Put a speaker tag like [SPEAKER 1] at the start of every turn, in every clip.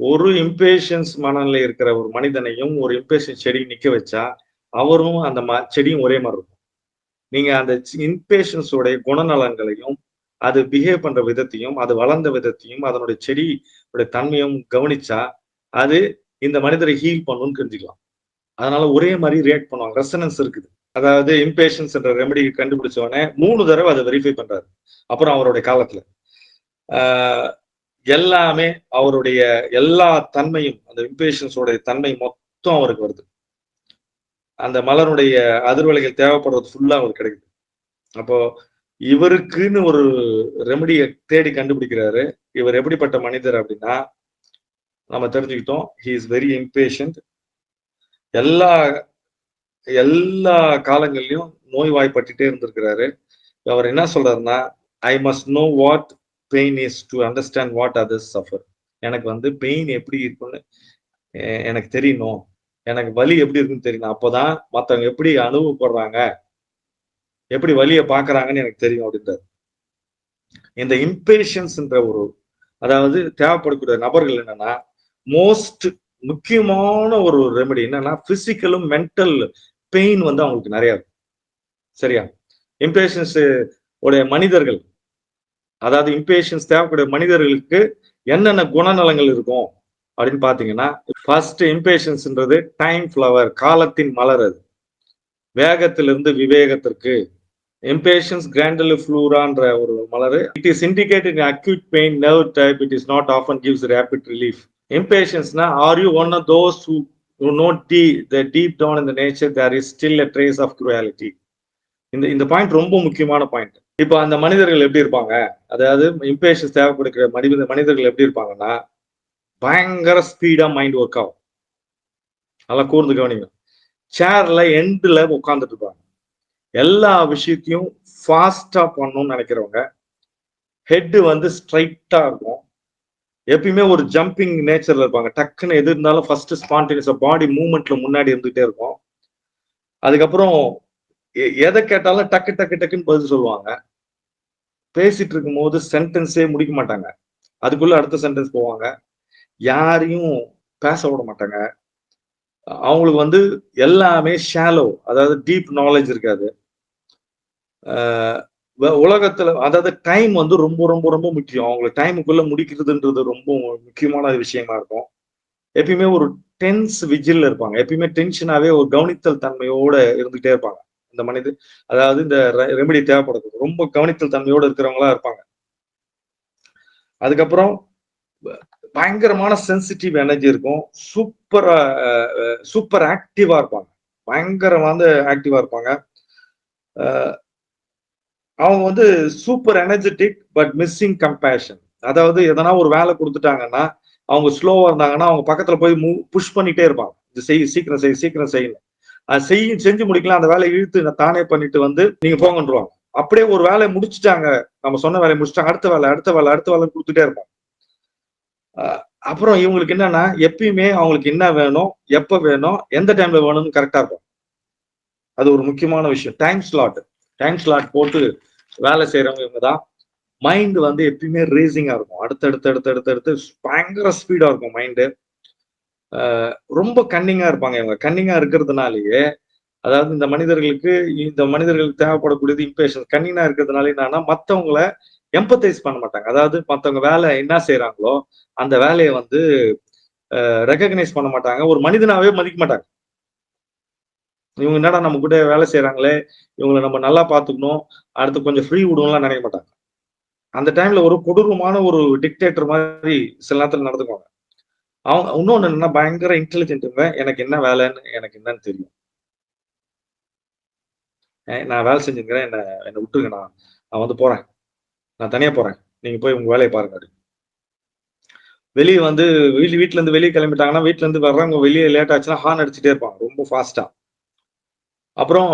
[SPEAKER 1] ஒரு இம்பேஷன்ஸ் மனநிலை இருக்கிற ஒரு மனிதனையும் ஒரு இம்பேஷன்ஸ் செடி நிக்க வச்சா அவரும் அந்த செடியும் ஒரே மாதிரி இருக்கும். நீங்க அந்த இம்பேஷன்ஸ் உடைய குணநலன்களையும் அது பிஹேவ் பண்ற விதத்தையும் அது வளர்ந்த விதத்தையும் அதனுடைய செடி தன்மையும் கவனிச்சா அது இந்த மனிதரை ஹீல் பண்ணும்னு தெரிஞ்சுக்கலாம். அதனால ஒரே மாதிரி ரியாக்ட் பண்ணுவாங்க. ரெசனன்ஸ் இருக்குது. அதாவது இம்பேஷன்ஸ் என்ற ரெமெடி கண்டுபிடிச்ச உடனே 3 தடவை அதை வெரிஃபை பண்றாரு. அப்புறம் அவருடைய காலத்துல எல்லாமே அவருடைய எல்லா தன்மையும் அந்த இம்பேஷன்ஸோட தன்மை மொத்தம் அவருக்கு வருது. அந்த மலருடைய அதிர்வலைகள் தேவைப்படுறது ஃபுல்லா அவருக்கு கிடைக்குது. அப்போ இவருக்குன்னு ஒரு ரெமடியை தேடி கண்டுபிடிக்கிறாரு. இவர் எப்படிப்பட்ட மனிதர் அப்படின்னா நம்ம தெரிஞ்சுக்கிட்டோம், ஹி இஸ் வெரி இம்பேஷண்ட். எல்லா எல்லா காலங்கள்லயும் நோய்வாய்ப்பட்டுட்டே இருந்திருக்கிறாரு. அவர் என்ன சொல்றாருன்னா, I must know what pain is to understand what others suffer. எனக்கு வந்து பெயின் எப்படி இருக்குன்னு எனக்கு தெரியணும், எனக்கு வலி எப்படி இருக்குன்னு தெரியணும், அப்போதான் மற்றவங்க எப்படி அனுபவப்படுறாங்க, எப்படி வலியை பார்க்கறாங்கன்னு எனக்கு தெரியும் அப்படின்றாரு. இந்த இம்பேஷன்ஸ்ன்ற ஒரு அதாவது தேவைப்படக்கூடிய நபர்கள் என்னன்னா, மோஸ்ட் முக்கியமான ஒரு ரெமெடி என்னன்னா பிசிக்கலும் மென்டல் பெயின் வந்து அவங்களுக்கு நிறைய இருக்கும். சரியா? இம்பேஷன்ஸ் உடைய மனிதர்கள், அதாவது இம்பேஷன்ஸ் தேவைக்கூடிய மனிதர்களுக்கு என்னென்ன குணநலங்கள் இருக்கும் அப்படின்னு பாத்தீங்கன்னா, ஃபர்ஸ்ட் இம்பேஷன்ஸ்ன்றது டைம் ஃப்ளவர், காலத்தின் மலர். அது வேகத்திலிருந்து விவேகத்திற்கு. இம்பேஷன்ஸ் கிராண்டுலோஃப்ளூரான்ற ஒரு மலர். It is indicating acute pain nerve type. It is not often gives rapid relief. இம்பேஷன்ஸ்னா, are you one of those who know deep down in the nature there is still a trace of cruelty. இந்த point ரொம்ப முக்கியமான point. இப்போ அந்த மனிதர்கள் எப்படி இருப்பாங்க, அதாவது இம்பேஷன்ஸ் தேவைப்படுகிற மனிதர்கள் எப்படி இருப்பாங்கன்னா, பயங்கர ஸ்பீடா மைண்ட் ஒர்க் ஆகும். நல்லா கூர்ந்து கவனிங்க. சேர்ல எண்ட்ல உட்கார்ந்துட்டு இருப்பாங்க. எல்லா விஷயத்தையும் ஃபாஸ்டா பண்ணணும்னு நினைக்கிறவங்க. ஹெட் வந்து ஸ்ட்ரைட்டா இருக்கும். எப்பயுமே ஒரு ஜம்பிங் நேச்சர்ல இருப்பாங்க. டக்குன்னு எது இருந்தாலும் ஃபர்ஸ்ட் ஸ்பான்டேனியஸா பாடி மூவ்மெண்ட்ல முன்னாடி இருந்துகிட்டே இருக்கும். அதுக்கப்புறம் எதை கேட்டாலும் டக்கு டக்கு டக்குன்னு பதில் சொல்லுவாங்க. பேசிட்டு இருக்கும் போது சென்டென்ஸே முடிக்க மாட்டாங்க, அதுக்குள்ள அடுத்த சென்டென்ஸ் போவாங்க. யாரையும் பேச விட மாட்டாங்க. அவங்களுக்கு வந்து எல்லாமே ஷாலோ, அதாவது டீப் நாலேஜ் இருக்காது. உலகத்துல அதாவது டைம் வந்து ரொம்ப ரொம்ப ரொம்ப முக்கியம். அவங்களுக்கு டைமுக்குள்ள முடிக்கிறதுன்றது ரொம்ப முக்கியமான விஷயமா இருக்கும். எப்பயுமே ஒரு டென்ஸ் விஜில் இருப்பாங்க. எப்பயுமே டென்ஷனாவே ஒரு கவனித்தல் தன்மையோட இருந்துகிட்டே இருப்பாங்க இந்த மனிதர். அதாவது இந்த ரெமெடி தேவைப்படுது ரொம்ப கவனித்தல் தன்மையோட இருக்கிறவங்களா இருப்பாங்க. அதுக்கப்புறம் பயங்கரமான சென்சிட்டிவ் எனர்ஜி இருக்கும். சூப்பர் ஆக்டிவா இருப்பாங்க. பயங்கரமான ஆக்டிவா இருப்பாங்க. அவங்க வந்து super energetic but missing compassion. அதாவது எதனா ஒரு வேலை கொடுத்துட்டாங்கன்னா அவங்க ஸ்லோவா இருந்தாங்கன்னா அவங்க பக்கத்துல போய் புஷ் பண்ணிட்டே இருப்பாங்க. இது சீக்கிரம் செய் சீக்கிரம் செய்யணும். அது செஞ்சு முடிக்கலாம். அந்த வேலையை இழுத்து தானே பண்ணிட்டு வந்து நீங்க போங்கன்றுவாங்க. அப்படியே ஒரு வேலையை முடிச்சுட்டாங்க, நம்ம சொன்ன வேலையை முடிச்சுட்டாங்க, அடுத்த வேலை அடுத்த வேலை அடுத்த வேலை கொடுத்துட்டே இருப்பாங்க. அப்புறம் இவங்களுக்கு என்னன்னா, எப்பயுமே அவங்களுக்கு என்ன வேணும், எப்ப வேணும், எந்த டைம்ல வேணும்னு கரெக்டா இருக்கும். அது ஒரு முக்கியமான விஷயம். டைம் ஸ்லாட் போட்டு வேலை செய்யறவங்க இவங்கதான். மைண்ட் வந்து எப்பயுமே ரேசிங்கா இருக்கும். அடுத்தடுத்து பயங்கர ஸ்பீடா இருக்கும் மைண்டு. ரொம்ப கன்னிங்கா இருப்பாங்க. இவங்க கன்னிங்கா இருக்கிறதுனாலயே, அதாவது இந்த மனிதர்களுக்கு தேவைப்படக்கூடியது இம்பேஷன்ஸ். கன்னிங்கா இருக்கிறதுனால என்னன்னா, மத்தவங்களை எம்பத்தைஸ் பண்ண மாட்டாங்க. அதாவது மத்தவங்க வேலை என்ன செய்யறாங்களோ அந்த வேலையை வந்து ரெகக்னைஸ் பண்ண மாட்டாங்க. ஒரு மனிதனாவே மதிக்க மாட்டாங்க. இவங்க என்னடா நம்ம கூட வேலை செய்யறாங்களே, இவங்களை நம்ம நல்லா பாத்துக்கணும், அடுத்து கொஞ்சம் ஃப்ரீ விடுவோம்லாம் நினைக்க மாட்டாங்க. அந்த டைம்ல ஒரு கொடூரமான ஒரு டிக்டேட்டர் மாதிரி சில நேரத்துல நடந்துக்குவாங்க. அவங்க இன்னொன்னு என்னன்னா, பயங்கர இன்டெலிஜென்ட்டுங்க. எனக்கு என்ன வேலைன்னு எனக்கு என்னன்னு தெரியும். நான் வேலை செஞ்சுக்கிறேன், என்ன விட்டுருங்க, நான் வந்து போறேன், நான் தனியா போறேன், நீங்க போய் உங்க வேலையை பாருங்க. வெளியே வந்து வீட்டுல இருந்து வெளியே கிளம்பிட்டாங்கன்னா, வீட்டுல இருந்து வர்றவங்க வெளியே லேட் ஆச்சுன்னா ஹார்ன் அடிச்சுட்டே இருப்பாங்க ரொம்ப ஃபாஸ்டா. அப்புறம்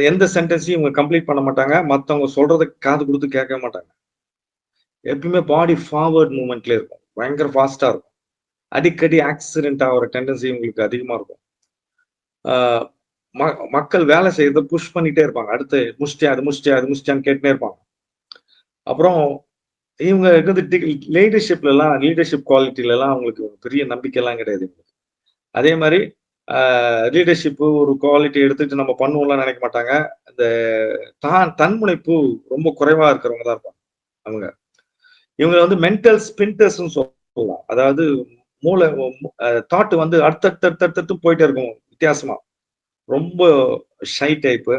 [SPEAKER 1] எந்த சென்டென்ஸையும் இவங்க கம்ப்ளீட் பண்ண மாட்டாங்க. மத்தவங்க சொல்றதை காது கொடுத்து கேட்க மாட்டாங்க. எப்பயுமே பாடி ஃபார்வர்ட் மூவ்மெண்ட்ல இருக்கும். பயங்கர ஃபாஸ்டா இருக்கும். அடிக்கடி ஆக்சிடென்ட் ஆகிற டெண்டன்சி இவங்களுக்கு அதிகமா இருக்கும். மக்கள் வேலை செய்யறத புஷ் பண்ணிட்டே இருப்பாங்க. அடுத்து முடிச்சிட்டியா, அது முடிச்சிட்டியான்னு கேட்டுனே இருப்பாங்க. அப்புறம் இவங்களுக்கு வந்து லீடர்ஷிப் குவாலிட்டில எல்லாம் அவங்களுக்கு பெரிய நம்பிக்கை எல்லாம் கிடையாது. அதே மாதிரி லீடர்ஷிப் ஒரு குவாலிட்டி எடுத்துட்டு நம்ம பண்ணுவோம்லாம் நினைக்க மாட்டாங்க. இந்த தன்முனைப்பு ரொம்ப குறைவா இருக்கிறவங்க தான் இருப்பாங்க அவங்க. இவங்க வந்து மென்டல் ஸ்பிரிண்டர்ஸ்னு சொல்லலாம். அதாவது மூளை தாட் வந்து அடுத்தடுத்து போயிட்டே இருக்கும் வித்தியாசமா. ரொம்ப ஷை டைப்பு.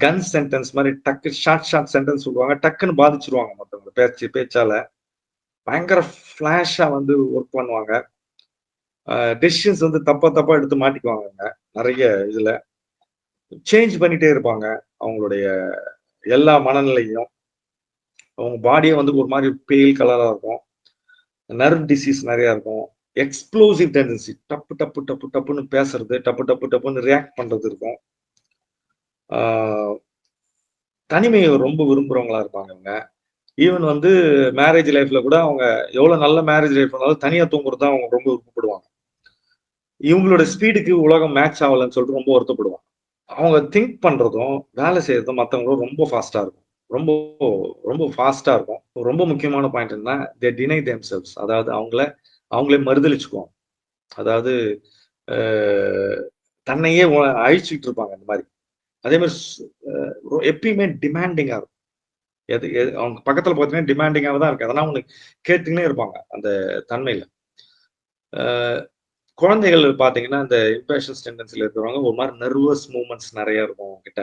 [SPEAKER 1] கன் சென்டென்ஸ் மாதிரி டக்கு ஷார்ட் சென்டென்ஸ் சொல்லுவாங்க. டக்குன்னு பாதிச்சிருவாங்க மற்றவங்க பேச்சால. பயங்கர ஃபிளாஷா வந்து ஒர்க் பண்ணுவாங்க. டெசிஷன்ஸ் வந்து தப்பா எடுத்து மாட்டிக்குவாங்க நிறைய இதுல. சேஞ்ச் பண்ணிட்டே இருப்பாங்க அவங்களுடைய எல்லா மனநிலையும். அவங்க பாடியே வந்து ஒரு மாதிரி பேல் கலரா இருக்கும். நர்வ் டிசீஸ் நிறைய இருக்கும். எக்ஸ்ப்ளோசிவ் டெண்டன்சி, டப்புன்னு பேசுறது, டப்புன்னு ரியாக்ட் பண்றது இருக்கும். தனிமையை ரொம்ப விரும்புறவங்களா இருப்பாங்க அவங்க. ஈவன் வந்து மேரேஜ் லைஃப்ல கூட அவங்க எவ்வளவு நல்ல மேரேஜ் லைஃப் இருந்தாலும் தனியா தூங்குறது தான் அவங்க ரொம்ப விருப்பப்படுவாங்க. இவங்களோட ஸ்பீடுக்கு உலகம் மேட்ச் ஆகலன்னு சொல்லிட்டு ரொம்ப வருத்தப்படுவாங்க. அவங்க திங்க் பண்றதும் வேலை செய்யறதும் மற்றவங்களும் ரொம்ப ஃபாஸ்டா இருக்கும். ரொம்ப ரொம்ப ஃபாஸ்டா இருக்கும். ரொம்ப முக்கியமான பாயிண்ட் என்ன, தே டினை தெம்செல்வ்ஸ். அதாவது அவங்களே மறுதலிச்சுக்குவாங்க. அதாவது தன்னையே அழிச்சுட்டு இருப்பாங்க அந்த மாதிரி. அதே மாதிரி எப்பயுமே டிமாண்டிங்கா இருக்கும். அவங்க பக்கத்துல பார்த்தீங்கன்னா டிமாண்டிங்காக தான் இருக்கு. அதெல்லாம் அவங்க கேட்டுக்கினே இருப்பாங்க அந்த தன்மையில. குழந்தைகள் பார்த்தீங்கன்னா இந்த இம்பேஷன்ஸ் டெண்டன்சில இருக்கிறவங்க ஒரு மாதிரி நர்வஸ் மூவ்மெண்ட்ஸ் நிறைய இருக்கும் அவங்க கிட்ட.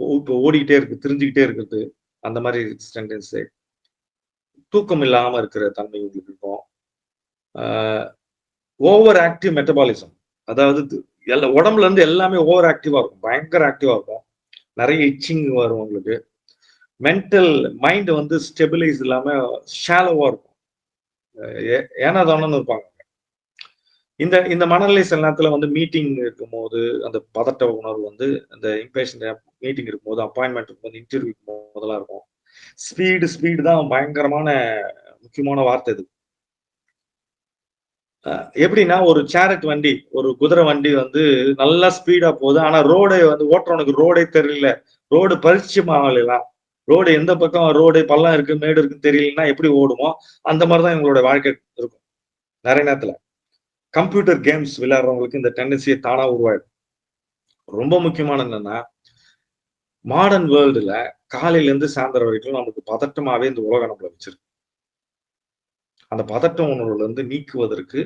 [SPEAKER 1] இப்போ ஓடிக்கிட்டே இருக்கு, தெரிஞ்சுக்கிட்டே இருக்கிறது, அந்த மாதிரி டெண்டன்சி. தூக்கம் இல்லாம இருக்கிற தன்மை உங்களுக்கு இருக்கும். Over active metabolism. அதாவது உடம்புல இருந்து எல்லாமே ஓவர் ஆக்டிவா இருக்கும். பயங்கர ஆக்டிவா இருக்கும். நிறைய இச்சிங் வரும் உங்களுக்கு. மென்டல் மைண்ட் வந்து ஸ்டெபிலைஸ் இல்லாம ஷாலோவா இருக்கும். ஏன்னா தானு இருப்பாங்க. இந்த இந்த மனநிலை சில நேரத்துல வந்து மீட்டிங் இருக்கும்போது அந்த பதட்ட உணர்வு வந்து அந்த இம்பேஷன் மீட்டிங் இருக்கும்போது, அப்பாயின்மெண்ட் இருக்கும்போது, இன்டர்வியூ போதெல்லாம் இருக்கும். ஸ்பீடு தான் பயங்கரமான முக்கியமான வார்த்தை இது. எப்படின்னா ஒரு சேரட் வண்டி, ஒரு குதிரை வண்டி வந்து நல்லா ஸ்பீடா போகுது. ஆனா ரோடு வந்து ஓட்டுறவனுக்கு ரோடே தெரியல. ரோடு பரிச்சயம் ஆகலாம். ரோடு எந்த பக்கம் ரோடு பள்ளம் இருக்கு, மேடு இருக்குன்னு தெரியலன்னா எப்படி ஓடுமோ அந்த மாதிரிதான் இவங்களோட வாழ்க்கை இருக்கும் நிறைய நேரத்துல. கம்ப்யூட்டர் கேம்ஸ் விளையாடுறவங்களுக்கு இந்த டெண்டன்சியை தானா உருவாயிடும். ரொம்ப முக்கியமான என்னன்னா, மாடர்ன் வேர்ல்டுல காலையில இருந்து சாயந்தரம் வரைக்கும் நமக்கு பதட்டமாவே இந்த உலகம் நம்மள வச்சிருக்கு. அந்த பதட்ட உணர்வுல இருந்து நீக்குவதற்கு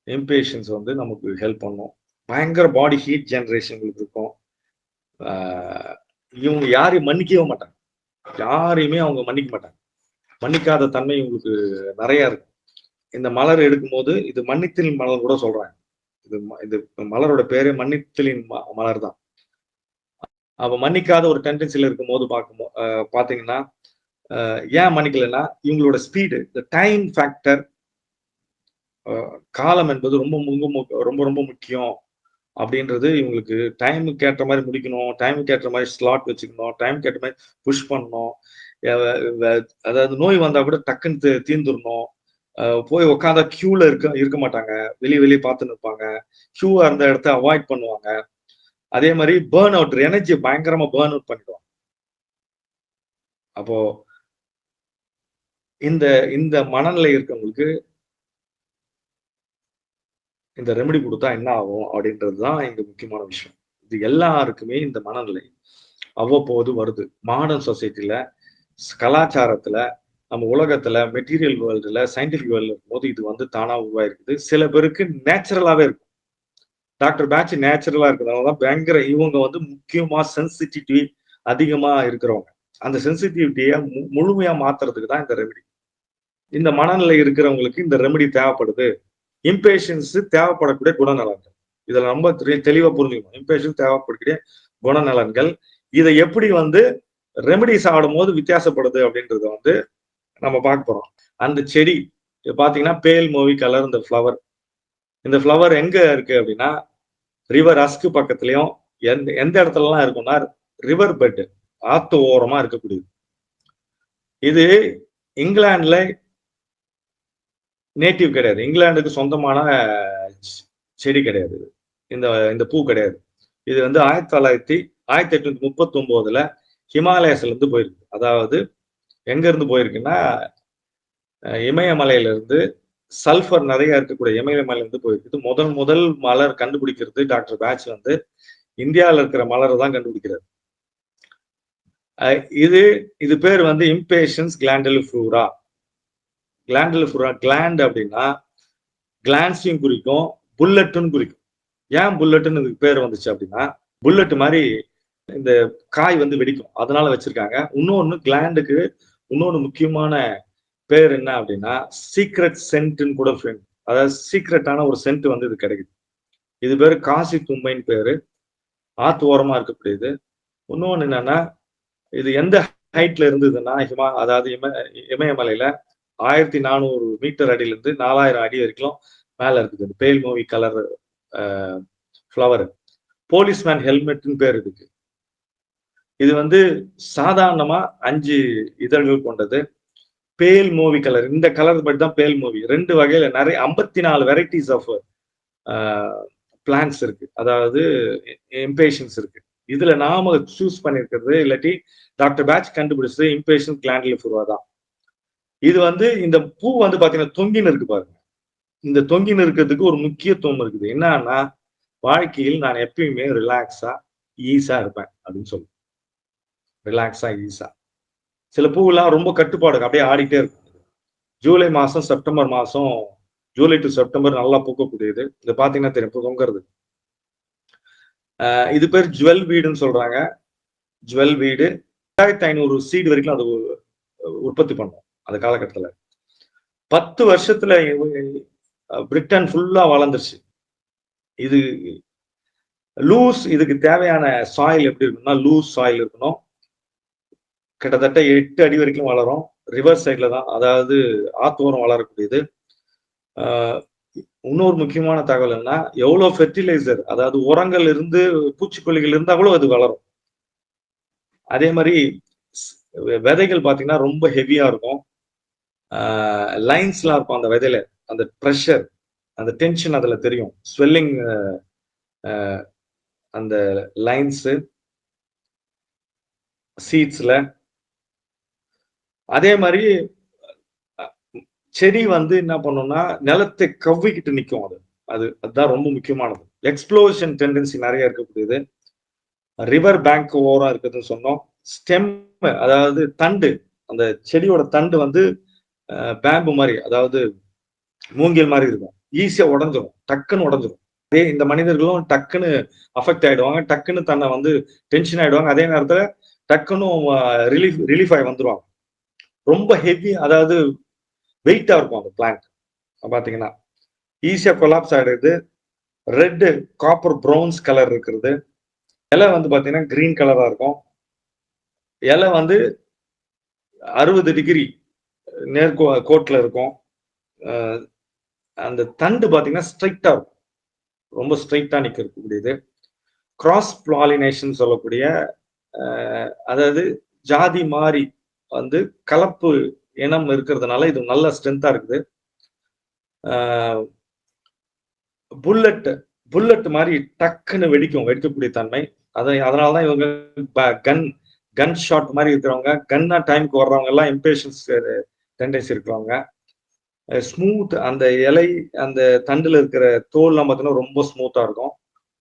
[SPEAKER 1] இம்பேஷன்ஸ் வந்து நமக்கு ஹெல்ப் பண்ணும். பயங்கர பாடி ஹீட் ஜெனரேஷன் இருக்கும். இவங்க யாரையும் மன்னிக்கவே மாட்டாங்க. யாரையுமே அவங்க மன்னிக்க மாட்டாங்க. மன்னிக்காத தன்மை உங்களுக்கு நிறைய இருக்கு. இந்த மலர் எடுக்கும்போது இது மன்னித்தலின் மலர் கூட சொல்றாங்க. இது மலரோட பேரே மன்னித்தலின் மலர் தான். அவ மன்னிக்காத ஒரு டெண்டன்சில இருக்கும்போது பாத்தீங்கன்னா ஏன் மன்னிக்கலைன்னா இவங்களோட ஸ்பீடு, இந்த டைம் ஃபேக்டர், காலம் என்பது ரொம்ப ரொம்ப முக்கியம் அப்படின்றது. இவங்களுக்கு டைமுக்கு ஏற்ற மாதிரி முடிக்கணும், டைமுக்கு ஏற்ற மாதிரி ஸ்லாட் வச்சுக்கணும், டைமுக்கு ஏற்ற மாதிரி புஷ் பண்ணணும். அதாவது நோய் வந்தா கூட டக்குன்னு தீர்ந்துடணும். போய் உட்காந்தா கியூல இருக்க மாட்டாங்க. வெளியே பார்த்துன்னு இருப்பாங்க. கியூவா இருந்த இடத்த அவாய்ட் பண்ணுவாங்க. அதே மாதிரி பேர்ன் அவுட், எனர்ஜி பயங்கரமா பேர்ன் அவுட் பண்ணிடுவாங்க. அப்போ இந்த இந்த மனநிலை இருக்கவங்களுக்கு இந்த ரெமெடி கொடுத்தா என்ன ஆகும் அப்படின்றதுதான் இங்க முக்கியமான விஷயம். இது எல்லாருக்குமே இந்த மனநிலை அவ்வப்போது வருது. மாடர்ன் சொசைட்டில, கலாச்சாரத்துல, நம்ம உலகத்துல, மெட்டீரியல் வேர்ல்டுல, சயின்டிபிக் வேர்ல்டு இருக்கும்போது இது வந்து தானா உருவாயிருக்குது. சில பேருக்கு நேச்சுரலாவே இருக்கும். டாக்டர் பேட்ச் நேச்சுரலா இருக்கிறவங்க தான் பயங்கர. இவங்க வந்து முக்கியமா சென்சிட்டிவிட்டி அதிகமா இருக்கிறவங்க. அந்த சென்சிட்டிவிட்டியை முழுமையா மாத்துறதுக்கு தான் இந்த ரெமெடி. இந்த மனநிலை இருக்கிறவங்களுக்கு இந்த ரெமெடி தேவைப்படுது. இம்பேஷன்ஸ் தேவைப்படக்கூடிய குணநலன்கள். இதுல ரொம்ப தெளிவா புரிஞ்சுக்கணும். இம்பேஷன்ஸ் தேவைப்படக்கூடிய குணநலன்கள். இதை எப்படி வந்து ரெமெடிஸ் ஆடும் போது வித்தியாசப்படுது அப்படின்றத வந்து நம்ம பார்க்க போறோம். அந்த செடி பாத்தீங்கன்னா பேல் மூவி கலர் இந்த ஃப்ளவர். இந்த ஃப்ளவர் எங்க இருக்கு அப்படின்னா ரிவர் அஸ்கு பக்கத்துலயும் எந்த இடத்துலலாம் இருக்கும்னா ரிவர் பெட், ஆத்து ஓரமா இருக்கக்கூடியது. இது இங்கிலாந்துல நேட்டிவ் கிடையாது. இங்கிலாந்துக்கு சொந்தமான செடி கிடையாது. இந்த பூ கிடையாது. இது வந்து 1839 ஹிமாலயஸ்ல இருந்து போயிருக்கு. அதாவது எங்க இருந்து போயிருக்குன்னா இமயமலையில இருந்து சல்ஃபர் நிறைய இருக்கக்கூடிய இமயமலையில இருந்து போயிருக்குது. முதல் மலர் கண்டுபிடிக்கிறது டாக்டர் பேட்ச் வந்து இந்தியாவில் இருக்கிற மலரை தான் கண்டுபிடிக்கிறார். இது இது பேர் வந்து இம்பேஷன்ஸ் கிளாண்டலிஃப்ளூரா. கிளாண்டலிஃப்ளூரா கிளாண்ட் அப்படின்னா கிளான்ஸையும் குறிக்கும், புல்லட்டுன்னு குறிக்கும். ஏன் புல்லட்டுன்னு இதுக்கு பேர் வந்துச்சு அப்படின்னா, புல்லட் மாதிரி இந்த காய் வந்து வெடிக்கும், அதனால வச்சிருக்காங்க. இன்னொன்னு கிளாண்டுக்கு இன்னொன்னு முக்கியமான பேர் என்ன அப்படின்னா சீக்ரெட் சென்ட்னு கூட ஃப்ரெண்ட், அதாவது சீக்ரெட்டான ஒரு சென்ட் வந்து இது கிடைக்குது. இது பேரு காசி தும்பைன்னு பேரு, ஆத்து ஓரமா இருக்கக்கூடியது. இன்னொன்னு என்னன்னா இது எந்த ஹைட்ல இருந்ததுன்னா அதாவது இமயமலையில 1400 மீட்டர் அடியில இருந்து 4000 அடி வரைக்கும் மேல இருக்குது. இந்த பேல் மூவி கலர் ஃப்ளவர் போலீஸ்மேன் ஹெல்மெட்னு பேர் இதுக்கு. இது வந்து சாதாரணமா 5 இதழ்கள் கொண்டது. பேல் மூவி கலர், இந்த கலர் மட்டும் தான் பேல் மூவி. 2 வகையில நிறைய 54 வெரைட்டிஸ் ஆஃப் பிளான்ட்ஸ் இருக்கு, அதாவது இம்பேஷன்ஸ் இருக்கு. இதுல நாம சூஸ் பண்ணிருக்கிறது இல்லாட்டி டாக்டர் பேட்ச் கண்டுபிடிச்சது இம்பேஷன் கிளாண்டிலிஃப்ளூரா தான். இது வந்து இந்த பூ வந்து பாத்தீங்கன்னா தொங்கின்னு இருக்கு பாருங்க. இந்த தொங்கின்னு இருக்கிறதுக்கு ஒரு முக்கியத்துவம் இருக்குது. என்னன்னா வாழ்க்கையில் நான் எப்பயுமே ரிலாக்ஸா ஈஸா இருப்பேன் அப்படின்னு சொல்லு. ரிலாக்ஸா ஈஸா. சில பூவெல்லாம் ரொம்ப கட்டுப்பாடு அப்படியே ஆடிட்டே இருக்கும். ஜூலை மாசம் செப்டம்பர் மாசம், ஜூலை டு செப்டம்பர் நல்லா பூக்கக்கூடியது. இது பாத்தீங்கன்னா தெரியும் தொங்குறது. இது பேர் ஜுவல் வீடுன்னு சொல்றாங்க. ஜுவல் வீடு 2500 சீடு வரைக்கும் அது உற்பத்தி பண்ணும் அந்த காலகட்டத்துல. 10 வருஷத்துல பிரிட்டன் ஃபுல்லா வளர்ந்துருச்சு. இது லூஸ், இதுக்கு தேவையான சாயில் எப்படி இருக்குன்னா லூஸ் சாயில் இருக்கணும். கிட்டத்தட்ட 8 அடி வரைக்கும் வளரும். ரிவர் சைட்ல தான், அதாவது ஆத்தோரம் வளரக்கூடியது. இன்னொரு முக்கியமான தகவல் என்ன, எவ்வளவு ஃபெர்டிலைசர், அதாவது உரங்கள் இருந்து பூச்சிக்கொல்லிகள் இருந்தா கூட அது வளரும். அதே மாதிரி விதைகள் பாத்தீங்கன்னா ரொம்ப ஹெவியா இருக்கும். லைன்ஸ்லாம் இருக்கும் அந்த விதையில, அந்த ப்ரெஷர், அந்த டென்ஷன் அதுல தெரியும். ஸ்வெல்லிங் அந்த லைன்ஸ் சீட்ஸ்ல. அதே மாதிரி செடி வந்து என்ன பண்ணும்னா நிலத்தை கவ்விக்கிட்டு நிற்கும். அதுதான் ரொம்ப முக்கியமானது. எக்ஸ்ப்ளோஷன் டெண்டன்சி நிறைய இருக்கக்கூடியது. ரிவர் பேங்க் ஓரம் இருக்குதுன்னு சொன்னோம். ஸ்டெம், அதாவது தண்டு, அந்த செடியோட தண்டு வந்து பேம்பு மாதிரி, அதாவது மூங்கில் மாதிரி இருக்கும். ஈஸியா உடஞ்சிரும், டக்குன்னு உடஞ்சிரும். அதே இந்த மனிதர்களும் டக்குன்னு அஃபெக்ட் ஆயிடுவாங்க, டக்குன்னு தன்னை வந்து டென்ஷன் ஆயிடுவாங்க. அதே நேரத்துல டக்குன்னு ரிலீஃப் ஆகி வந்துருவாங்க. ரொம்ப ஹெவி, அதாவது வெயிட்டா இருக்கும் அந்த பிளான்ட். பாத்தீங்கன்னா ஈஸியா கொலாப்ஸ் ஆயிடுது. ரெட் காப்பர் ப்ரௌன்ஸ் கலர் இருக்கிறது. இலை வந்து பாத்தீங்கன்னா கிரீன் கலரா இருக்கும். இலை வந்து 60 டிகிரி கோட்ல இருக்கும். அந்த தண்டு பாத்தீங்கன்னா ஸ்ட்ரைட்டா இருக்கும், ரொம்ப ஸ்ட்ரைட்டா நிற்கக்கூடியது. கிராஸ் பாலினேஷன் சொல்லக்கூடிய, அதாவது ஜாதி மாறி வந்து கலப்பு இனம் இருக்கிறதுனால இது நல்ல ஸ்ட்ரென்த்தா இருக்குது. புல்லட் மாதிரி டக்குன்னு வெடிக்கக்கூடிய தன்மை. அதனாலதான் இவங்க கன் ஷாட் மாதிரி இருக்கிறவங்க, கன்னா டைமுக்கு வர்றவங்க எல்லாம் இம்பேஷன்ஸ் டெண்டன்சி இருக்கிறவங்க. ஸ்மூத், அந்த இலை அந்த தண்டுல இருக்கிற தோல்லாம் பார்த்தீங்கன்னா ரொம்ப ஸ்மூத்தா இருக்கும்.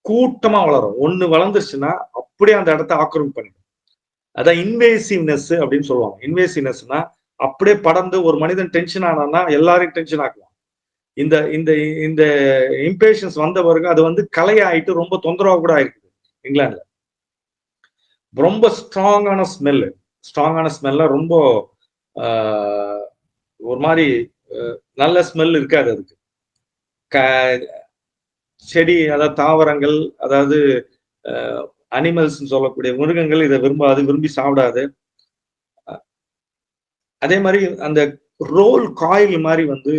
[SPEAKER 1] கூட்டமா வளரும். ஒண்ணு வளர்ந்துருச்சுன்னா அப்படியே அந்த இடத்த ஆக்கிரமிப்பு பண்ணிடும். அதான் இன்வேசிவ்னஸ் அப்படின்னு சொல்லுவாங்க. இன்வேசிவ்னஸ்னா அப்படியே படர்ந்து ஒரு மனிதன் டென்ஷன் ஆனான்னா எல்லாரையும் டென்ஷன் ஆக்குவான். இந்த இந்த இந்த இம்பேஷன்ஸ் வந்த பிறகு அது வந்து கலையாயிட்டு ரொம்ப தொந்தரவா கூட ஆயிருக்குது இங்கிலாந்துல. ரொம்ப ஸ்ட்ராங்கான ஸ்மெல்ல, ரொம்ப ஒரு மாதிரி நல்ல ஸ்மெல் இருக்காது அதுக்கு. செடி, அதாவது தாவரங்கள், அதாவது அனிமல்ஸ் சொல்லக்கூடிய மிருகங்கள் இதை விரும்பி சாப்பிடாது. அதே மாதிரி அந்த ரோல் காயில் மாதிரி வந்து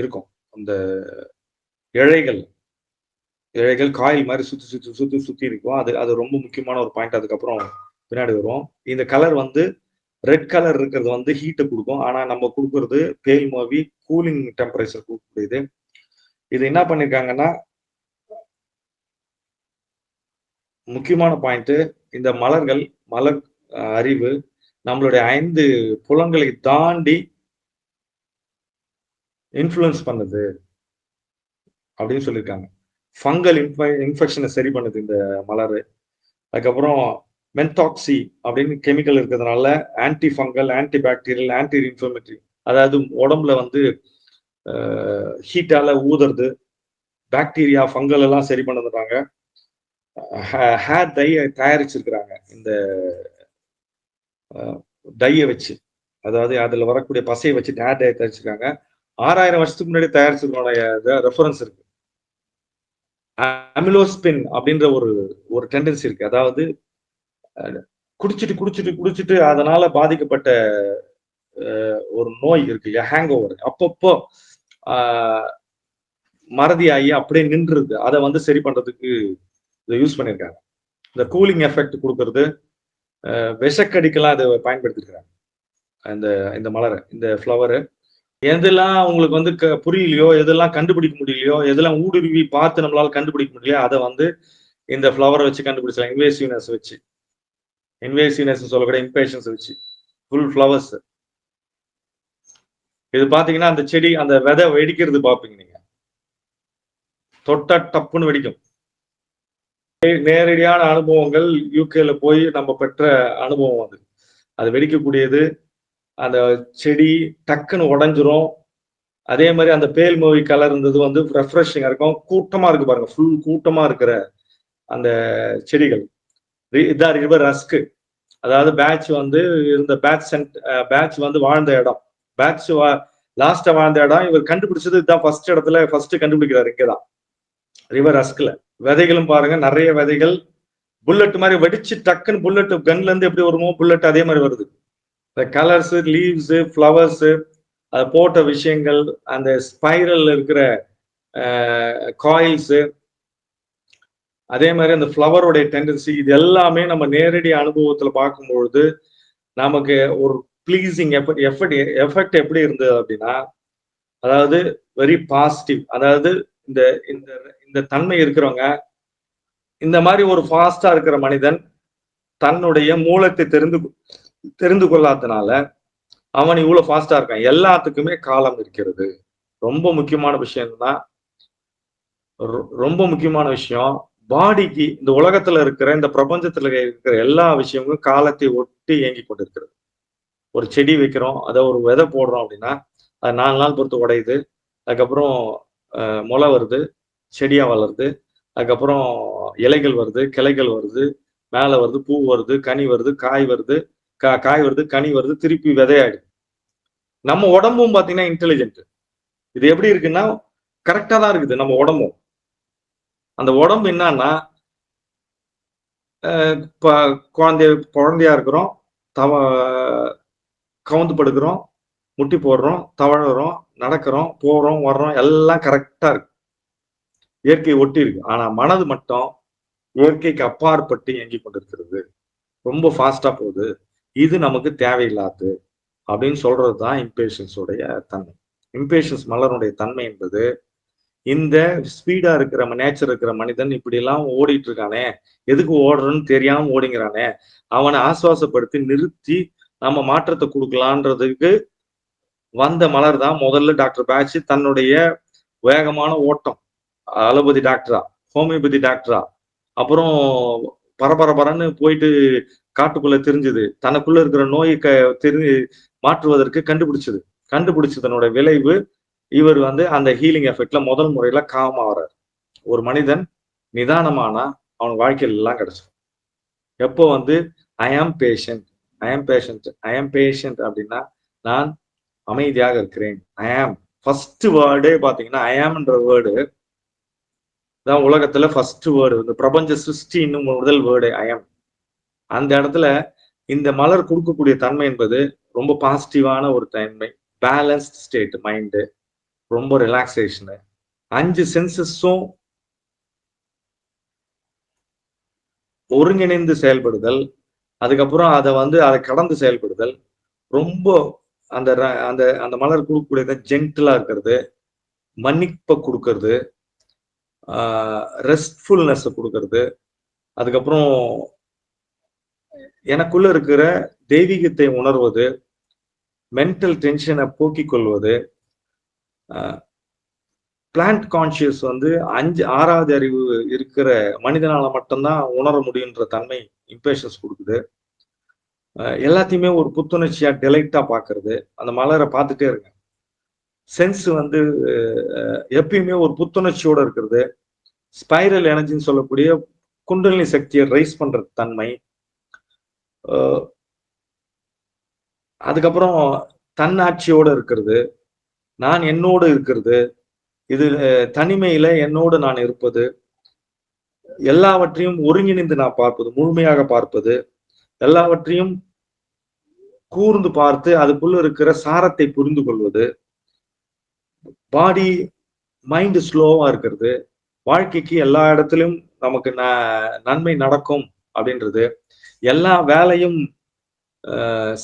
[SPEAKER 1] இருக்கும் அந்த இழைகள் காயில் மாதிரி சுத்தி இருக்கும். அது ரொம்ப முக்கியமான ஒரு பாயிண்ட். அதுக்கப்புறம் பின்னாடி வருவோம். இந்த கலர் வந்து ரெட் கலர் இருக்கிறது வந்து ஹீட்டை கொடுக்கும். ஆனா நம்ம கொடுக்கறது பேல் மூவி கூலிங் டெம்பரேச்சர் கொடுக்கக்கூடியது. இது என்ன பண்ணிருக்காங்கன்னா, முக்கியமான பாயிண்ட், இந்த மலர் அறிவு நம்மளுடைய 5 புலன்களை தாண்டி இன்ஃப்ளூயன்ஸ் பண்ணுது அப்படின்னு சொல்லியிருக்காங்க. ஃபங்கல் இன்ஃபெக்ஷனை சரி பண்ணுது இந்த மலர். அதுக்கப்புறம் மென்டாக்சி அப்படின்னு கெமிக்கல் இருக்கிறதுனால anti fungal, anti bacterial, anti inflammatory, அதாவது உடம்புல வந்து ஹீட்டால ஊதுறது, பாக்டீரியா ஃபங்கல் எல்லாம் சரி பண்ணுறாங்க. ஹேர் டை தயாரிச்சிருக்கிறாங்க இந்த டையை வச்சு, அதாவது அதுல வரக்கூடிய பசையை வச்சு ஹேர் டை தயாரிச்சிருக்காங்க. 6000 வருஷத்துக்கு முன்னாடி தயாரிச்சதோட ரெஃபரன்ஸ் இருக்கு. அமிலோஸ்பின் அப்படின்ற ஒரு டெண்டன்சி இருக்கு. அதாவது குடிச்சிட்டு அதனால பாதிக்கப்பட்ட ஒரு நோய் இருக்கு இல்லையா, ஹேங் ஓவர், அப்பப்போ மறதி ஆகி அப்படியே நின்றுது. அதை வந்து சரி பண்றதுக்கு இதை யூஸ் பண்ணியிருக்காங்க. இந்த கூலிங் எஃபெக்ட் கொடுக்கறது, விஷக்கடிக்கெல்லாம் அதை பயன்படுத்திருக்காங்க. இந்த மலரை, இந்த ஃப்ளவரு. எதெல்லாம் உங்களுக்கு வந்து புரியலையோ, எதெல்லாம் கண்டுபிடிக்க முடியலையோ, எதெல்லாம் ஊடுருவி பார்த்து நம்மளால கண்டுபிடிக்க முடியலையோ, அதை வந்து இந்த ஃப்ளவரை வச்சு கண்டுபிடிச்சலாம். இன்வேசிவ்னஸ் வச்சு, இன்வேசிவ்னஸ் சொல்லக்கூடிய இம்பேஷன்ஸ் வச்சு, ஃபுல் ஃப்ளவர்ஸ். இது பாத்தீங்கன்னா அந்த செடி, அந்த விதை வெடிக்கிறது பாப்பீங்க நீங்க, தொட்டா டப்புன்னு வெடிக்கும். நேரடியான அனுபவங்கள் யூகேல போய் நம்ம பெற்ற அனுபவம் அது வெடிக்கக்கூடியது. அந்த செடி டக்குன்னு உடஞ்சிரும். அதே மாதிரி அந்த பேல் மூவி கலர் இருந்தது வந்து ரெஃப்ரெஷிங்கா இருக்கும். கூட்டமா இருக்கு பாருங்க, ஃபுல் கூட்டமா இருக்கிற அந்த செடிகள். இதான் ரிவர் ரஸ்க். அதாவது பேட்ச் வந்து இருந்த பேட்ச் வந்து வாழ்ந்த இடம், பேட்ச் லாஸ்டா வாழ்ந்த இடம். இவர் கண்டுபிடிச்சது இதுதான், ஃபர்ஸ்ட் இடத்துல ஃபர்ஸ்ட் கண்டுபிடிக்கிறாரு இங்கதான், ரிவர் ரஸ்க்ல. விதைகளும் பாருங்க, நிறைய விதைகள் புல்லட் மாதிரி வெடிச்சு டக்குன்னு, புல்லட் கன்ல இருந்து எப்படி வருமோ புல்லட் அதே மாதிரி வருது. இந்த கலர்ஸ், லீவ்ஸ், ஃப்ளவர்ஸ், அது போட்ட விஷயங்கள், அந்த ஸ்பைரல் இருக்கிற காயில்ஸ், அதே மாதிரி அந்த ஃப்ளவருடைய டெண்டன்சி, இது எல்லாமே நம்ம நேரடி அனுபவத்துல பார்க்கும்பொழுது நமக்கு ஒரு பிளீசிங் எஃபெக்ட் எப்படி இருந்தது அப்படின்னா, அதாவது வெரி பாசிட்டிவ். அதாவது இந்த இந்த தன்மை இருக்கிறவங்க, இந்த மாதிரி ஒரு ஃபாஸ்டா இருக்கிற மனிதன் தன்னுடைய மூலத்தை தெரிந்து கொள்ளாதனால அவன் இவ்வளவு ஃபாஸ்டா இருக்கான். எல்லாத்துக்குமே காலம் இருக்கிறது. ரொம்ப முக்கியமான விஷயம் தான், ரொம்ப முக்கியமான விஷயம். பாடிக்கு, இந்த உலகத்துல இருக்கிற, இந்த பிரபஞ்சத்துல இருக்கிற எல்லா விஷயங்களும் காலத்தை ஒட்டி இயங்கி கொண்டிருக்கிறது. ஒரு செடி வைக்கிறோம், அதை ஒரு விதை போடுறோம் அப்படின்னா அது 4 நாள் பொறுத்து உடையுது. அதுக்கப்புறம் முளை வருது, செடியா வளருது. அதுக்கப்புறம் இலைகள் வருது, கிளைகள் வருது, மேல வருது, பூ வருது, கனி வருது, காய் வருது, காய் வருது, கனி வருது, திருப்பி விதையாயிடுது. நம்ம உடம்பும் பாத்தீங்கன்னா இன்டெலிஜென்ட். இது எப்படி இருக்குன்னா கரெக்டா தான் இருக்குது நம்ம உடம்பும். அந்த உடம்பு என்னன்னா, குழந்தையா இருக்கிறோம், கவுந்து படுக்கிறோம், முட்டி போடுறோம், தவழுறோம், நடக்கிறோம், போறோம், வர்றோம், எல்லாம் கரெக்டா இருக்கு, இயற்கை ஒட்டி இருக்கு. ஆனா மனது மட்டும் இயற்கைக்கு அப்பாற்பட்டு இயங்கி கொண்டிருக்கிறது, ரொம்ப ஃபாஸ்டா போகுது. இது நமக்கு தேவையில்லாது அப்படின்னு சொல்றதுதான் இம்பேஷன்ஸோடைய தன்மை. இம்பேஷன்ஸ் மலருடைய தன்மை என்பது, இந்த ஸ்பீடா இருக்கிற நேச்சர் இருக்கிற மனிதன் இப்படி எல்லாம் ஓடிட்டு இருக்கானே, எதுக்கு ஓடுறன்னு தெரியாம ஓடிங்கிறானே, அவனை ஆசுவாசப்படுத்தி நிறுத்தி நம்ம மாற்றத்தை கொடுக்கலான்றதுக்கு வந்த மலர் தான் முதல்ல டாக்டர் பேட்ச் தன்னுடைய வேகமான ஓட்டம், அலோபதி டாக்டரா, ஹோமியோபதி டாக்டரா, அப்புறம் பரபரன்னு போயிட்டு காட்டுக்குள்ள தெரிஞ்சது, தனக்குள்ள இருக்கிற நோயை மாற்றுவதற்கு கண்டுபிடிச்சதனோட விளைவு இவர் வந்து அந்த ஹீலிங் எஃபெக்ட்ல முதல் முறையில காம் ஆகிறார். ஒரு மனிதன் நிதானமானா அவன் வாழ்க்கையில எல்லாம் கிடைச்சிடும். எப்போ வந்து ஐ ஆம் பேஷண்ட் அப்படின்னா, நான் அமைதியாக இருக்கிறேன். ஐ ஆம் ஃபர்ஸ்ட் வேர்டே பாத்தீங்கன்னா, ஐ ஆம்ன்ற வேர்டு தான் உலகத்துல ஃபர்ஸ்ட் வேர்டு. இந்த பிரபஞ்ச சிருஷ்டி இன்னும் முதல் வேர்டு ஐ ஆம். அந்த இடத்துல இந்த மலர் கொடுக்கக்கூடிய தன்மை என்பது ரொம்ப பாசிட்டிவான ஒரு தன்மை, பேலன்ஸ்ட் ஸ்டேட் மைண்டு, ரொம்ப ரிலாக்ஸேஷனு, 5 சென்சஸும் ஒருங்கிணைந்து செயல்படுதல், அதுக்கப்புறம் அதை கடந்து செயல்படுதல், ரொம்ப அந்த அந்த அந்த மலர் கொடுக்கக்கூடியது ஜென்டிலா இருக்கிறது, மன்னிப்பை கொடுக்கறது, ரெஸ்ட்ஃபுல்னஸ் கொடுக்கறது, அதுக்கப்புறம் எனக்குள்ள இருக்கிற தெய்வீகத்தை உணர்வது, மென்டல் டென்ஷனை போக்கிக் கொள்வது, பிளான்ட் கான்சியஸ் வந்து 6வது அறிவு இருக்கிற மனிதனால மட்டும்தான் உணர முடியுன்ற தன்மை இம்பேஷன்ஸ் கொடுக்குது. எல்லாத்தையுமே ஒரு புத்துணர்ச்சியா டெலைட்டா பாக்குறது. அந்த மலரை பார்த்துட்டே இருங்க. சென்ஸ் வந்து எப்பயுமே ஒரு புத்துணர்ச்சியோட இருக்கிறது. ஸ்பைரல் எனர்ஜின்னு சொல்லக்கூடிய குண்டலினி சக்தியை ரைஸ் பண்ற தன்மை. அதுக்கப்புறம் தன்னாட்சியோட இருக்கிறது, நான் என்னோடு இருக்கிறது, இது தனிமையில என்னோடு நான் இருப்பது, எல்லாவற்றையும் ஒருங்கிணைந்து நான் பார்ப்பது, முழுமையாக பார்ப்பது, எல்லாவற்றையும் கூர்ந்து பார்த்து அதுக்குள்ள இருக்கிற சாரத்தை புரிந்து கொள்வது, பாடி மைண்ட் ஸ்லோவா இருக்கிறது, வாழ்க்கைக்கு எல்லா இடத்திலும் நமக்கு நன்மை நடக்கும் அப்படின்றது, எல்லா வேலையும்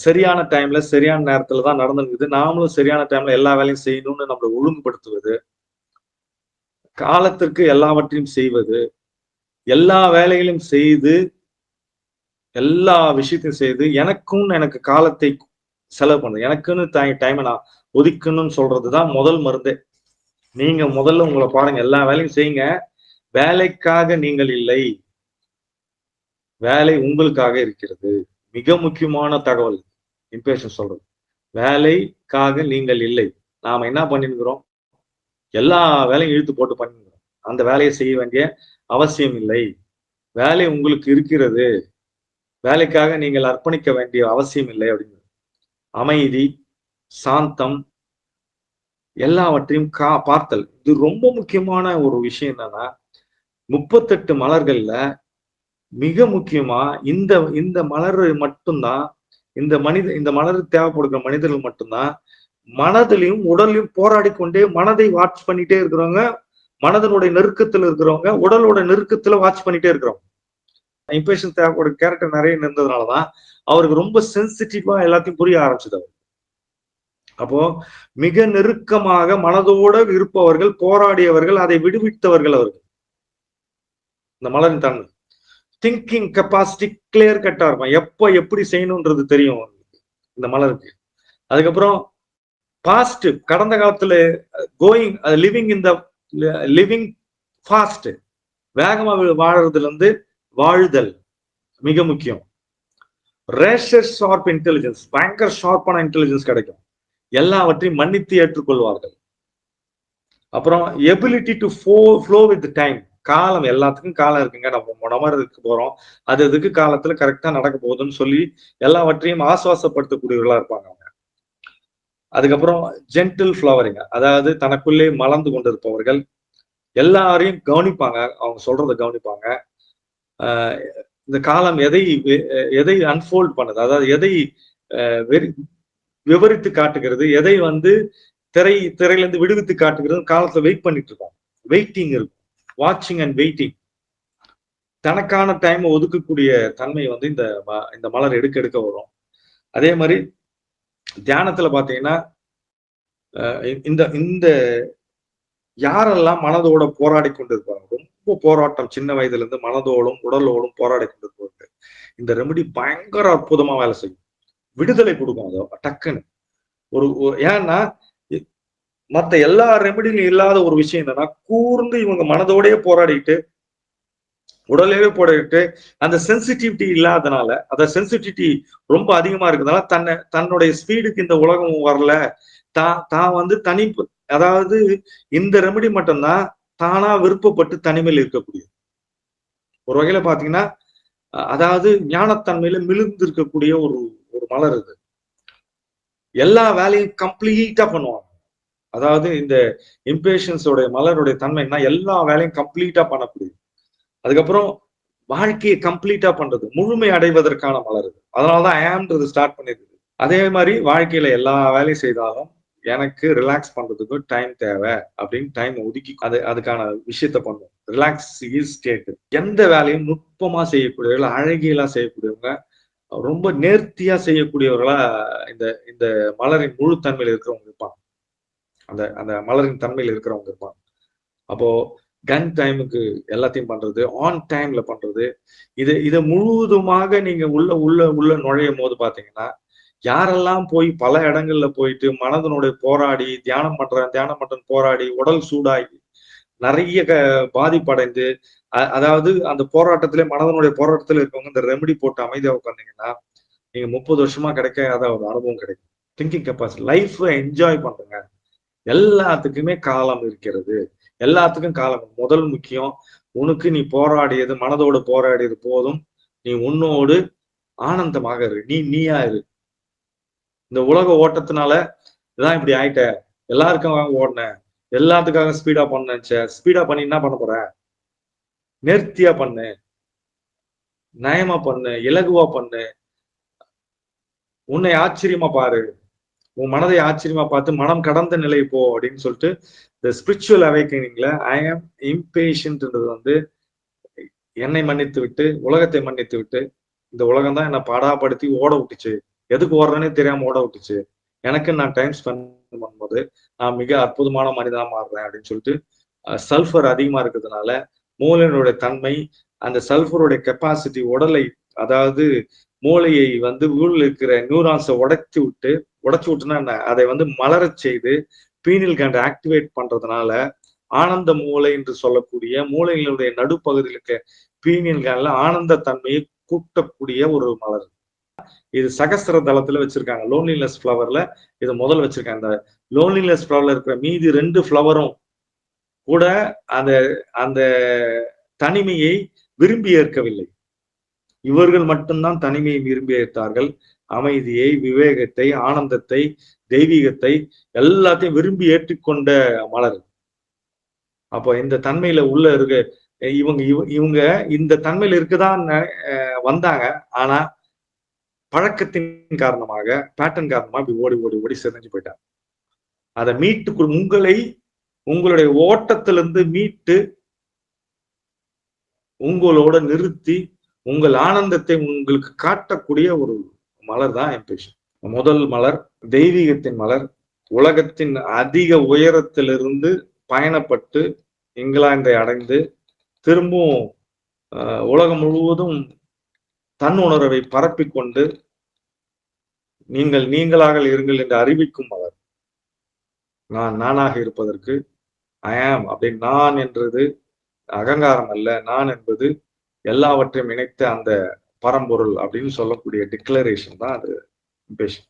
[SPEAKER 1] சரியான டைம்ல சரியான நேரத்துல தான் நடந்துருக்குது, நாமளும் சரியான டைம்ல எல்லா வேலையும் செய்யணும்னு நம்மளை ஒழுங்குபடுத்துவது, காலத்திற்கு எல்லாவற்றையும் செய்வது, எல்லா வேலைகளையும் செய்து எல்லா விஷயத்தையும் செய்து எனக்கு காலத்தை செலவு பண்ணுது, எனக்குன்னு டைமை நான் ஒதுக்கணும்னு சொல்றதுதான் முதல் மருந்தே. நீங்க முதல்ல உங்களை பாருங்க, எல்லா வேலையும் செய்யுங்க. வேலைக்காக நீங்கள் இல்லை, வேலை உங்களுக்காக இருக்கிறது. மிக முக்கியமான தகவல் இம்பேஷன்ஸ் சொல்றது. வேலைக்காக நீங்கள் இல்லை. நாம என்ன பண்ணிருக்கிறோம், எல்லா வேலையும் இழுத்து போட்டு பண்ணிருக்கிறோம். அந்த வேலையை செய்ய வேண்டிய அவசியம் இல்லை. வேலை உங்களுக்கு இருக்கிறது, வேலைக்காக நீங்கள் அர்ப்பணிக்க வேண்டிய அவசியம் இல்லை அப்படின்னு. அமைதி, சாந்தம், எல்லாவற்றையும் பார்த்தல். இது ரொம்ப முக்கியமான ஒரு விஷயம். என்னன்னா 38 மலர்கள்ல மிக முக்கியமா இந்த இந்த மலர் மட்டும்தான், இந்த மலர் தேவைப்படுகிற மனிதர்கள் மட்டும்தான் மனதிலையும் உடலையும் போராடி கொண்டே மனதை வாட்ச் பண்ணிட்டே இருக்கிறவங்க, மனதனுடைய நெருக்கத்துல இருக்கிறவங்க, உடலோட நெருக்கத்துல வாட்ச் பண்ணிட்டே இருக்கிறவங்க. இம்பேஷன்ஸ் தேவைப்படுற கேரக்டர் நிறைய இருந்ததுனாலதான் அவருக்கு ரொம்ப சென்சிட்டிவா எல்லாத்தையும் புரிய ஆரம்பிச்சது. அப்போ மிக நெருக்கமாக மனதோட இருப்பவர்கள், போராடியவர்கள், அதை விடுவித்தவர்கள் அவர்கள். இந்த மலரின் தன்மை திங்கிங் கெப்பாசிட்டி கிளியர் கட்டா இருக்கும். எப்ப எப்படி செய்யணும்ன்றது தெரியும் இந்த மலருக்கு. அதுக்கப்புறம் பாஸ்ட், கடந்த காலத்துல going living in the living fast, வேகமா வாழறதுல இருந்து வாழ்தல் மிக முக்கியம். ரேஷர் ஷார்ப் இன்டெலிஜென்ஸ், பயங்கர ஷார்ப்பான இன்டெலிஜென்ஸ் கிடைக்கும். எல்லாவற்றையும் மன்னித்து ஏற்றுக்கொள்வார்கள். அப்புறம் ability to flow with time, காலம், எல்லாத்துக்கும் காலம் இருக்குங்க, நம்ம இருக்கு போறோம், அது இதுக்கு காலத்துல கரெக்டா நடக்க போகுதுன்னு சொல்லி எல்லாவற்றையும் ஆசுவாசப்படுத்தக்கூடியவர்களா இருப்பாங்க அவங்க. அதுக்கப்புறம் ஜென்டில் ஃப்ளவரிங், அதாவது தனக்குள்ளே மலர்ந்து கொண்டிருப்பவர்கள், எல்லாரையும் கவனிப்பாங்க, அவங்க சொல்றதை கவனிப்பாங்க. இந்த காலம் எதை அன்ஃபோல்ட் பண்ணுது, அதாவது எதை விவரித்து காட்டுகிறது, எதை வந்து திரையில இருந்து விடுவித்து காட்டுகிறது, காலத்துல வெயிட் பண்ணிட்டு இருக்கோம். வெயிட்டிங் இருக்கும், வாட்சிங் அண்ட் வெயிட்டிங். தனக்கான டைம் ஒதுக்கக்கூடிய தன்மை வந்து இந்த மலர் எடுக்க வரும். அதே மாதிரி தியானத்துல பாத்தீங்கன்னா இந்த யாரெல்லாம் மனதோட போராடி கொண்டிருப்பாங்க, ரொம்ப போராட்டம், சின்ன வயதுல இருந்து மனதோடும் உடலோடும் போராடி கொண்டிருப்பாங்க, இந்த ரெமெடி பயங்கர அற்புதமா வேலை செய்யும், விடுதலை கொடுக்கும். அதோ டக்குன்னு ஏன்னா மத்த எல்லா ரெமெடியிலும் இல்லாத ஒரு விஷயம் என்னன்னா, கூர்ந்து இவங்க மனதோடய போராடிட்டு உடலையே போராடிட்டு அந்த சென்சிட்டிவிட்டி இல்லாதனால, அந்த சென்சிட்டிவிட்டி ரொம்ப அதிகமா இருக்கிறதுனால தன்னுடைய ஸ்பீடுக்கு இந்த உலகம் வரல, தான் வந்து அதாவது இந்த ரெமெடி மட்டும்தான் தானா விருப்பப்பட்டு தனிமையில் இருக்கக்கூடிய ஒரு வகையில பாத்தீங்கன்னா, அதாவது ஞானத்தன்மையில மிழுந்து இருக்கக்கூடிய ஒரு மலர் இது. எல்லா வேலையும் கம்ப்ளீட்டா பண்ணுவாங்க. அதாவது இந்த இம்பேஷன்ஸோட மலருடைய தன்மைன்னா எல்லா வேலையும் கம்ப்ளீட்டா பண்ணக்கூடியது. அதுக்கப்புறம் வாழ்க்கையை கம்ப்ளீட்டா பண்றது, முழுமை அடைவதற்கான மலர் இது. அதனாலதான் ஆம்ன்றது ஸ்டார்ட் பண்ணிருக்கு. அதே மாதிரி வாழ்க்கையில எல்லா வேலையும் செய்தாலும் எனக்கு ரிலாக்ஸ் பண்றதுக்கு டைம் தேவை அப்படின்னு டைம் ஒதுக்கி அதுக்கான விஷயத்த பண்ணும். Relax state. எந்த வேலையும் நுட்பமா செய்யக்கூடியவர்கள், அழகியலா செய்யக்கூடியவங்க, ரொம்ப நேர்த்தியா செய்யக்கூடியவர்களா இந்த மலரின் முழு தன்மையில இருக்கிறவங்க இருப்பாங்க. அந்த மலரின் தன்மையில் இருக்கிறவங்க இருப்பாங்க. அப்போ கன் டைமுக்கு எல்லாத்தையும் பண்றது, ஆன் டைம்ல பண்றது. இதை முழுவதுமாக நீங்க உள்ள உள்ள உள்ள நுழையும் போது பாத்தீங்கன்னா, யாரெல்லாம் போய் பல இடங்கள்ல போயிட்டு மனதனுடைய போராடி தியானம் பண்றேன் போராடி உடல் சூடாகி நிறைய பாதிப்படைந்து, அதாவது அந்த போராட்டத்திலே மனதனுடைய போராட்டத்தில் இருக்கவங்க இந்த ரெமெடி போட்டு அமைதியா உட்காந்தீங்கன்னா, நீங்க 30 வருஷமா கிடைக்காத ஒரு அனுபவம் கிடைக்கும். திங்கிங் கெப்பாசிட்டி, லைஃப் என்ஜாய் பண்ணுங்க. எல்லாத்துக்குமே காலம் இருக்கிறது. எல்லாத்துக்கும் காலம். முதல் முக்கியம், உனக்கு நீ போராடியது, மனதோடு போராடியது போதும். நீ உன்னோடு ஆனந்தமாக இரு. நீ நீயா இரு. இந்த உலக ஓட்டத்தினால இதான் இப்படி ஆயிட்ட, எல்லாருக்கும் ஓடினேன், எல்லாத்துக்காக ஸ்பீடா பண்ண நினைச்ச, ஸ்பீடா பண்ணி என்ன பண்ண போற? நேர்த்தியா பண்ணு, நயமா பண்ணு, இலகுவா பண்ணு, உன்னை ஆச்சரியமா பாரு, உன் மனதை ஆச்சரியமா பார்த்து மனம் கடந்த நிலை போ அப்படின்னு சொல்லிட்டு இந்த ஸ்பிரிச்சுவல் அவேக்கனிங்ல ஐ ஆம் இம்பேஷன்ட்ன்றது வந்து என்னை மன்னித்து விட்டு உலகத்தை மன்னித்து விட்டு, இந்த உலகம் தான் என்னை பாடாப்படுத்தி ஓட விட்டுச்சு, எதுக்கு ஓடுறேன்னே தெரியாம ஓட விட்டுச்சு, எனக்கு நான் டைம் ஸ்பெண்ட் பண்ணும்போது நான் மிக அற்புதமான மனிதனா மாறுறேன் அப்படின்னு சொல்லிட்டு சல்ஃபர் அதிகமா இருக்கிறதுனால மூளையினுடைய தன்மை, அந்த சல்ஃபருடைய கெப்பாசிட்டி உடலை, அதாவது மூளையை வந்து உள்ள இருக்கிற நியூரான்ஸை உடைச்சு விட்டுனா என்ன, அதை வந்து மலரச் செய்து பீனில் கிளாண்ட் ஆக்டிவேட் பண்றதுனால ஆனந்த மூளை என்று சொல்லக்கூடிய மூளைகளுடைய நடுப்பகுதியில் இருக்க பீனியல் கிளாண்ட்ல ஆனந்த தன்மையை கூட்டக்கூடிய ஒரு மலர். இது சகஸ்திர தளத்துல வச்சிருக்காங்க. லோன்லினஸ் ஃபிளவர்ல இது முதல் வச்சிருக்காங்க. இந்த லோன்லினஸ் ஃபிளவர்ல இருக்கிற மீதி 2 ஃபிளவரும் கூட அந்த அந்த தனிமையை விரும்பி ஏற்கவில்லை. இவர்கள் மட்டும்தான் தனிமையை விரும்பி ஏற்றார்கள். அமைதியை, விவேகத்தை, ஆனந்தத்தை, தெய்வீகத்தை எல்லாத்தையும் விரும்பி ஏற்றுக்கொண்ட மலர். அப்போ இந்த தன்மையில உள்ள இருக்க இவங்க இந்த தன்மையில இருக்குதான் வந்தாங்க. ஆனா பழக்கத்தின் காரணமாக, பேட்டர்ன் காரணமா இப்படி ஓடி ஓடி ஓடி சிதைஞ்சு போயிட்டாங்க. அதை மீட்டு உங்களுடைய ஓட்டத்திலிருந்து மீட்டு உங்களோட நிறுத்தி உங்கள் ஆனந்தத்தை உங்களுக்கு காட்டக்கூடிய ஒரு மலர் தான் இம்பேஷன். முதல் மலர் தெய்வீகத்தின் மலர். உலகத்தின் அதிக உயரத்திலிருந்து பயணப்பட்டு இங்கிலாந்தை அடைந்து திரும்பவும் உலகம் முழுவதும் தன் உணர்வை பரப்பிக்கொண்டு நீங்கள் நீங்களாக இருங்கள் என்று அறிவிக்கும் மலர். நான் நானாக இருப்பதற்கு ஐ ஆம் அப்படின்னு, நான் என்றது அகங்காரம் அல்ல, நான் என்பது எல்லாவற்றையும் இணைத்த அந்த பரம்பொருள் அப்படின்னு சொல்லக்கூடிய டிக்ளரேஷன் தான் அது இம்பேஷன்.